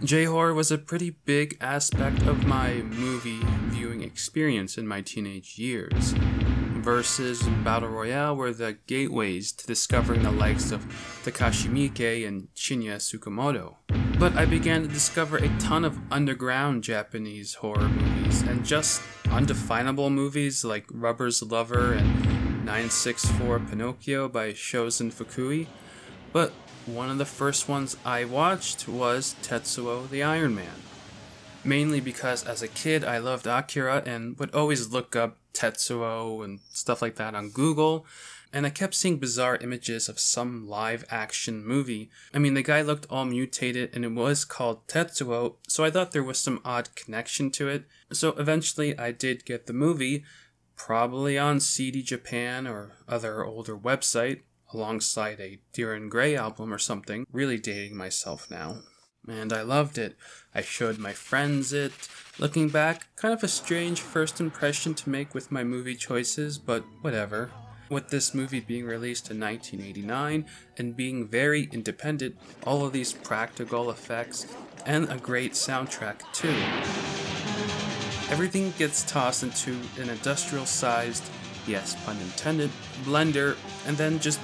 J-horror was a pretty big aspect of my movie viewing experience in my teenage years. Versus Battle Royale were the gateways to discovering the likes of Takashi Miike and Shinya Tsukamoto. But I began to discover a ton of underground Japanese horror movies, and just undefinable movies like Rubber's Lover and 964 Pinocchio by Shozen Fukui. But one of the first ones I watched was Tetsuo The Iron Man. Mainly because as a kid I loved Akira and would always look up Tetsuo and stuff like that on Google, and I kept seeing bizarre images of some live action movie. I mean, the guy looked all mutated and it was called Tetsuo, so I thought there was some odd connection to it. So eventually I did get the movie, probably on CD Japan or other older website, alongside a Deer Grey album or something, really dating myself now. And I loved it. I showed my friends it. Looking back, kind of a strange first impression to make with my movie choices, but whatever. With this movie being released in 1989 and being very independent, all of these practical effects, and a great soundtrack too. Everything gets tossed into an industrial-sized, yes, pun intended, blender, and then just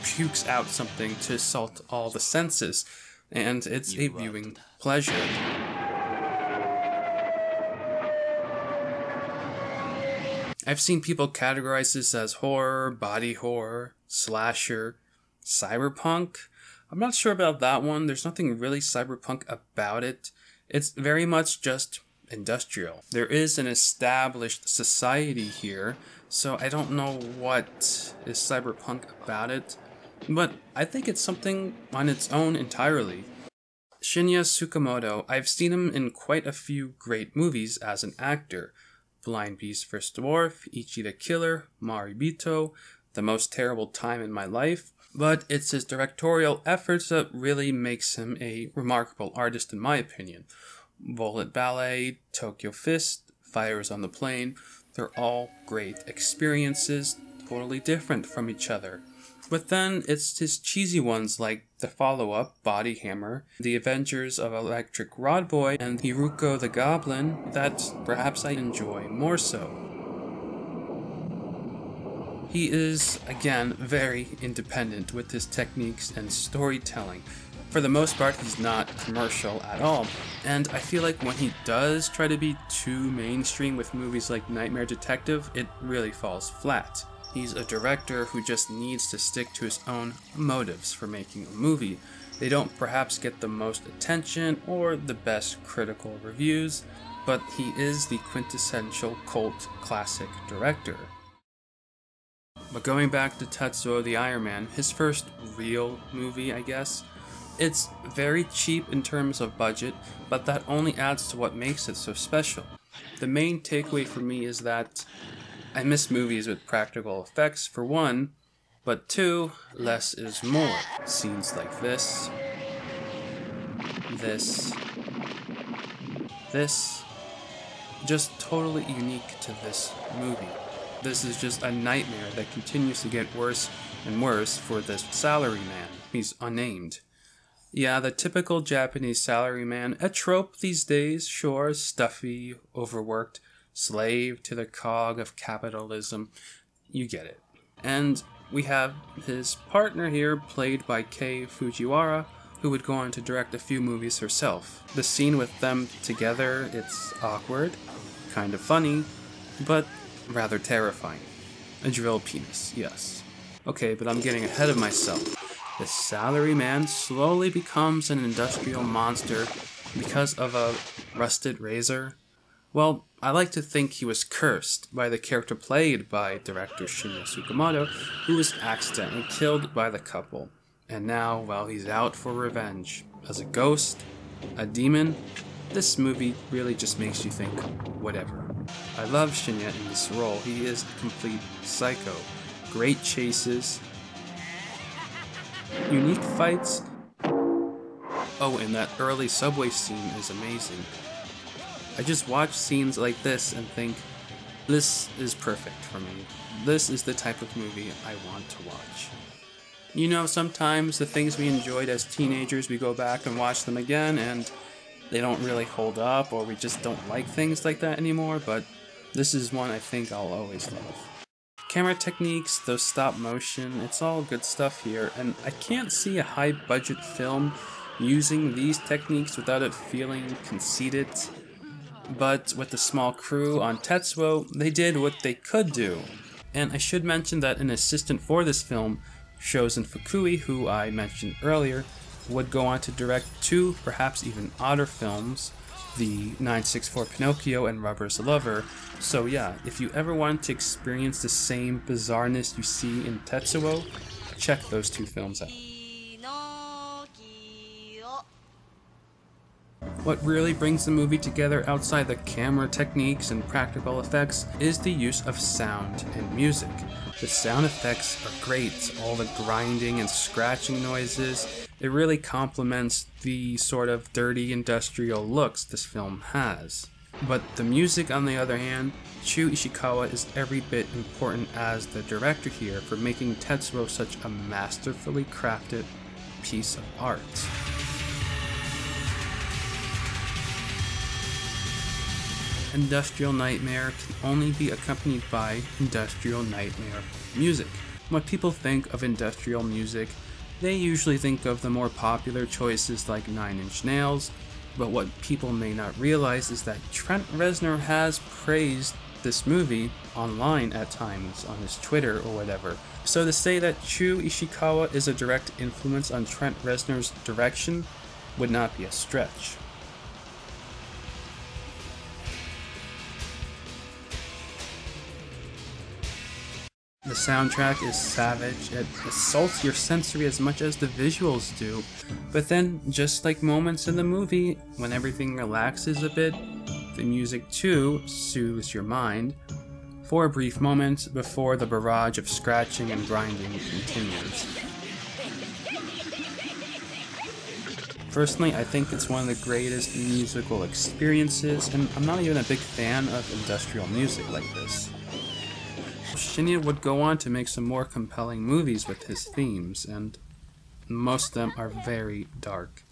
pukes out something to assault all the senses, and it's a viewing pleasure. I've seen people categorize this as horror, body horror, slasher, cyberpunk. I'm not sure about that one. There's nothing really cyberpunk about it. It's very much just industrial. There is an established society here, so I don't know what is cyberpunk about it, but I think it's something on its own entirely. Shinya Sukamoto, I've seen him in quite a few great movies as an actor. Blind Beast vs. Dwarf, Ichi the Killer, Maribito, The Most Terrible Time in My Life, but it's his directorial efforts that really makes him a remarkable artist in my opinion. Bullet Ballet, Tokyo Fist, Fires on the Plain, they're all great experiences, totally different from each other. But then it's his cheesy ones like the follow-up, Body Hammer, The Adventures of Electric Rod Boy, and Hiruko the Goblin that perhaps I enjoy more so. He is, again, very independent with his techniques and storytelling. For the most part, he's not commercial at all, and I feel like when he does try to be too mainstream with movies like Nightmare Detective, it really falls flat. He's a director who just needs to stick to his own motives for making a movie. They don't perhaps get the most attention or the best critical reviews, but he is the quintessential cult classic director. But going back to Tetsuo the Iron Man, his first real movie, I guess, it's very cheap in terms of budget, but that only adds to what makes it so special. The main takeaway for me is that I miss movies with practical effects, for one, but two, less is more. Scenes like this, just totally unique to this movie. This is just a nightmare that continues to get worse and worse for this salaryman. He's unnamed. Yeah, the typical Japanese salaryman, a trope these days, sure, stuffy, overworked, slave to the cog of capitalism. You get it. And we have his partner here, played by Kei Fujiwara, who would go on to direct a few movies herself. The scene with them together, it's awkward, kind of funny, but rather terrifying. A drill penis, yes. Okay, but I'm getting ahead of myself. The salaryman slowly becomes an industrial monster because of a rusted razor. Well, I like to think he was cursed by the character played by director Shinya Sukamoto, who was accidentally killed by the couple. And now, while he's out for revenge, as a ghost, a demon, this movie really just makes you think, whatever. I love Shinya in this role. He is a complete psycho. Great chases, unique fights. Oh, and that early subway scene is amazing. I just watch scenes like this and think, this is perfect for me. This is the type of movie I want to watch. You know, sometimes the things we enjoyed as teenagers, we go back and watch them again, and they don't really hold up, or we just don't like things like that anymore, but this is one I think I'll always love. Camera techniques, those stop motion, it's all good stuff here, and I can't see a high budget film using these techniques without it feeling conceited. But with the small crew on Tetsuo, they did what they could do. And I should mention that an assistant for this film, Shozen Fukui, who I mentioned earlier, would go on to direct 2, perhaps even odder films, the 964 Pinocchio and Rubber's Lover. So yeah, if you ever want to experience the same bizarreness you see in Tetsuo, check those 2 films out. What really brings the movie together outside the camera techniques and practical effects is the use of sound and music. The sound effects are great, all the grinding and scratching noises. It really complements the sort of dirty industrial looks this film has. But the music, on the other hand, Chu Ishikawa is every bit important as the director here for making Tetsuo such a masterfully crafted piece of art. Industrial Nightmare can only be accompanied by Industrial Nightmare music. When people think of industrial music, they usually think of the more popular choices like Nine Inch Nails, but what people may not realize is that Trent Reznor has praised this movie online at times, on his Twitter or whatever. So to say that Chu Ishikawa is a direct influence on Trent Reznor's direction would not be a stretch. The soundtrack is savage, it assaults your sensory as much as the visuals do, but then, just like moments in the movie, when everything relaxes a bit, the music too soothes your mind for a brief moment before the barrage of scratching and grinding continues. Personally, I think it's one of the greatest musical experiences, and I'm not even a big fan of industrial music like this. Shinya would go on to make some more compelling movies with his themes, and most of them are very dark.